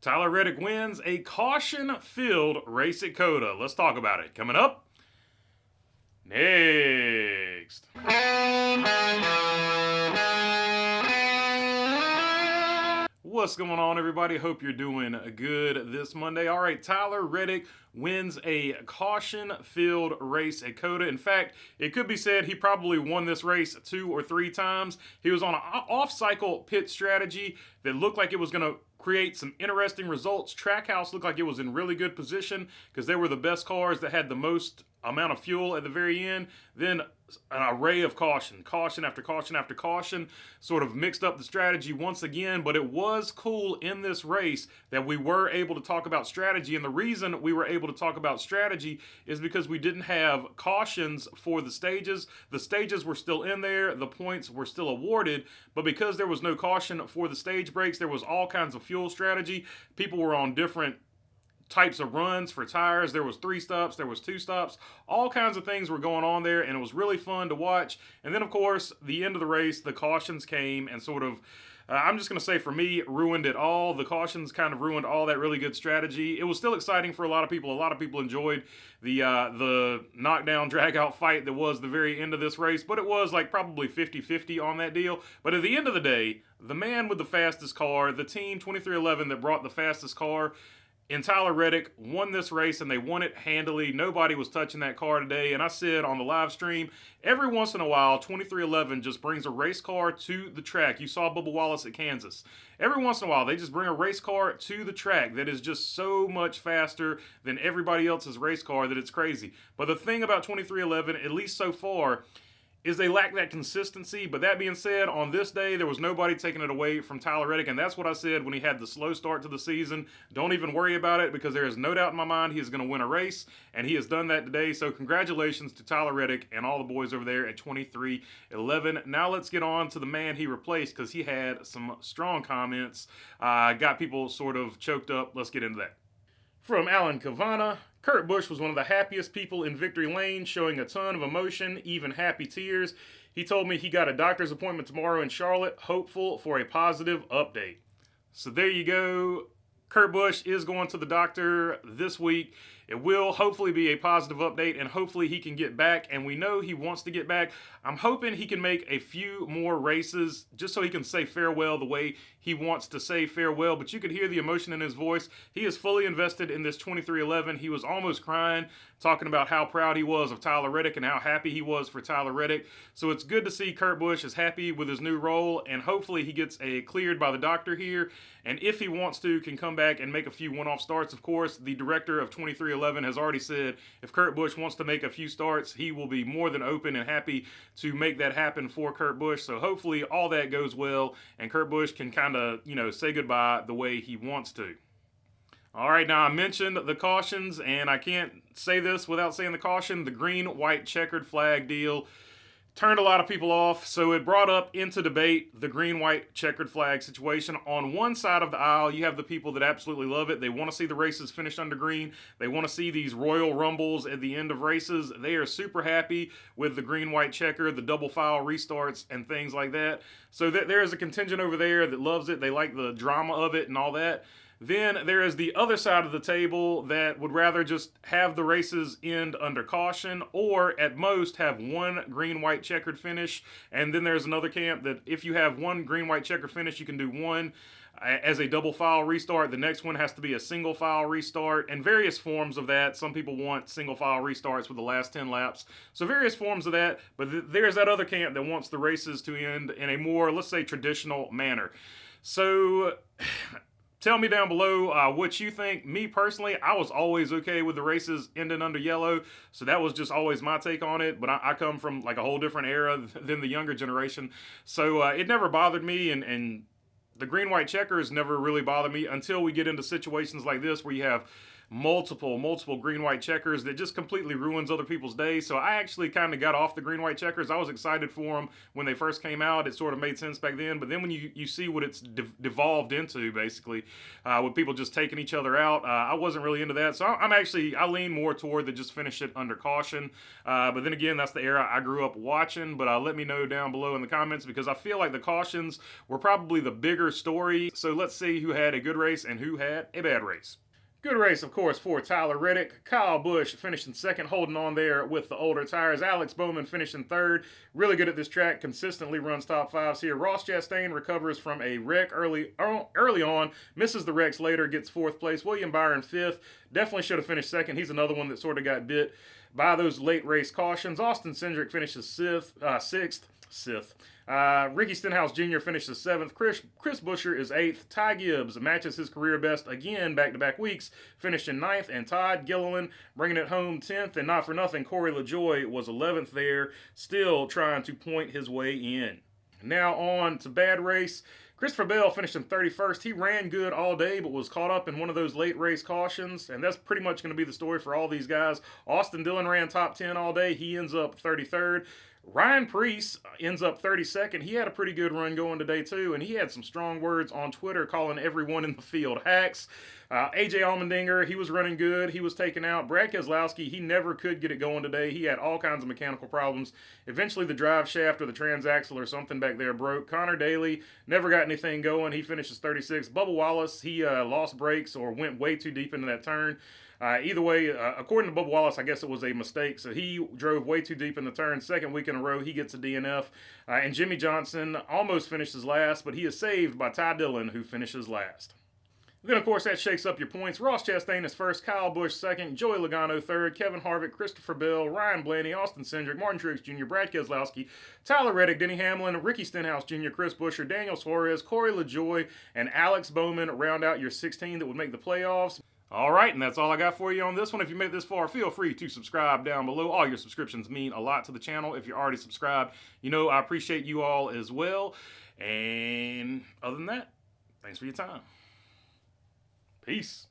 Tyler Reddick wins a caution-filled race at COTA. Let's talk about it. Coming up next. What's going on, everybody? Hope you're doing good this Monday. All right, Tyler Reddick wins a caution-filled race at COTA. In fact, it could be said he probably won this race 2 or 3 times. He was on an off-cycle pit strategy that looked like it was going to create some interesting results. Trackhouse looked like it was in really good position because they were the best cars that had the most amount of fuel at the very end. Then an array of caution after caution after caution, sort of mixed up the strategy once again. But it was cool in this race that we were able to talk about strategy. And the reason we were able to talk about strategy is because we didn't have cautions for the stages. The stages were still in there. The points were still awarded. But because there was no caution for the stage breaks, there was all kinds of fuel strategy. People were on different types of runs for tires. There was 3 stops, there was 2 stops, all kinds of things were going on there, and it was really fun to watch. And then, of course, the end of the race, the cautions came and sort of, I'm just going to say for me, ruined it all. The cautions kind of ruined all that really good strategy. It was still exciting for a lot of people. A lot of people enjoyed the knockdown, drag-out fight that was the very end of this race, but it was like probably 50-50 on that deal. But at the end of the day, the man with the fastest car, the team 2311 that brought the fastest car, and Tyler Reddick won this race, and they won it handily. Nobody was touching that car today. And I said on the live stream, every once in a while, 2311 just brings a race car to the track. You saw Bubba Wallace at Kansas. Every once in a while, they just bring a race car to the track that is just so much faster than everybody else's race car that it's crazy. But the thing about 2311, at least so far, is they lack that consistency. But that being said, on this day, there was nobody taking it away from Tyler Reddick, and that's what I said when he had the slow start to the season. Don't even worry about it, because there is no doubt in my mind he is going to win a race, and he has done that today. So congratulations to Tyler Reddick and all the boys over there at 2311. Now let's get on to the man he replaced, because he had some strong comments. Got people sort of choked up. Let's get into that. From Alan Cavana, Kurt Busch was one of the happiest people in victory lane, showing a ton of emotion, even happy tears. He told me he got a doctor's appointment tomorrow in Charlotte, hopeful for a positive update. So there you go. Kurt Busch is going to the doctor this week. It will hopefully be a positive update, and hopefully he can get back, and we know he wants to get back. I'm hoping he can make a few more races just so he can say farewell the way he wants to say farewell, but you could hear the emotion in his voice. He is fully invested in this 2311. He was almost crying, talking about how proud he was of Tyler Reddick and how happy he was for Tyler Reddick. So it's good to see Kurt Busch is happy with his new role, and hopefully he gets cleared by the doctor here, and if he wants to, can come back and make a few one-off starts. Of course, the director of 2311 has already said if Kurt Busch wants to make a few starts, he will be more than open and happy to make that happen for Kurt Busch. So hopefully all that goes well, and Kurt Busch can kind of, say goodbye the way he wants to. All right, now I mentioned the cautions, and I can't say this without saying the caution. The green-white-checkered flag deal turned a lot of people off, so it brought up into debate the green-white-checkered flag situation. On one side of the aisle, you have the people that absolutely love it. They want to see the races finished under green. They want to see these Royal Rumbles at the end of races. They are super happy with the green-white-checker, the double file restarts, and things like that. So there is a contingent over there that loves it. They like the drama of it and all that. Then there is the other side of the table that would rather just have the races end under caution, or at most have one green-white-checkered finish. And then there's another camp that if you have one green-white-checkered finish, you can do one as a double file restart. The next one has to be a single file restart, and various forms of that. Some people want single file restarts with the last 10 laps. So various forms of that, but there's that other camp that wants the races to end in a more, let's say, traditional manner. So tell me down below what you think. Me personally, I was always okay with the races ending under yellow, so that was just always my take on it. But I come from like a whole different era than the younger generation, so it never bothered me, and the green-white checkers never really bothered me until we get into situations like this where you have multiple green-white checkers that just completely ruins other people's days. So I actually kind of got off the green-white checkers. I was excited for them when they first came out. It sort of made sense back then. But then when you see what it's devolved into, basically, with people just taking each other out, I wasn't really into that. So I lean more toward the just finish it under caution. But then again, that's the era I grew up watching. But let me know down below in the comments, because I feel like the cautions were probably the bigger story. So let's see who had a good race and who had a bad race. Good race, of course, for Tyler Reddick. Kyle Busch finishing second, holding on there with the older tires. Alex Bowman finishing third. Really good at this track, consistently runs top fives here. Ross Chastain recovers from a wreck early on, misses the wrecks later, gets fourth place. William Byron fifth. Definitely should have finished second. He's another one that sort of got bit by those late race cautions. Austin Cindric finishes sixth. Ricky Stenhouse Jr. finishes seventh. Chris Buescher is eighth. Ty Gibbs matches his career best again back-to-back weeks, finishing ninth. And Todd Gilliland bringing it home 10th. And not for nothing, Corey LaJoie was 11th there, still trying to point his way in. Now on to bad race. Christopher Bell finished in 31st. He ran good all day, but was caught up in one of those late race cautions, and that's pretty much going to be the story for all these guys. Austin Dillon ran top 10 all day. He ends up 33rd. Ryan Preece ends up 32nd. He had a pretty good run going today, too, and he had some strong words on Twitter calling everyone in the field hacks. AJ Allmendinger, he was running good. He was taken out. Brad Keselowski, he never could get it going today. He had all kinds of mechanical problems. Eventually, the drive shaft or the transaxle or something back there broke. Connor Daly never got anything going. He finishes 36th. Bubba Wallace, he lost brakes or went way too deep into that turn. Either way, according to Bubba Wallace, I guess it was a mistake. So he drove way too deep in the turn. Second week in a row, he gets a DNF. And Jimmy Johnson almost finishes last, but he is saved by Ty Dillon, who finishes last. Then, of course, that shakes up your points. Ross Chastain is first, Kyle Busch second, Joey Logano third, Kevin Harvick, Christopher Bell, Ryan Blaney, Austin Cindric, Martin Truex Jr., Brad Keselowski, Tyler Reddick, Denny Hamlin, Ricky Stenhouse Jr., Chris Buescher, Daniel Suarez, Corey LaJoie, and Alex Bowman round out your 16 that would make the playoffs. All right, and that's all I got for you on this one. If you made it this far, feel free to subscribe down below. All your subscriptions mean a lot to the channel. If you're already subscribed, you know I appreciate you all as well. And other than that, thanks for your time. Peace.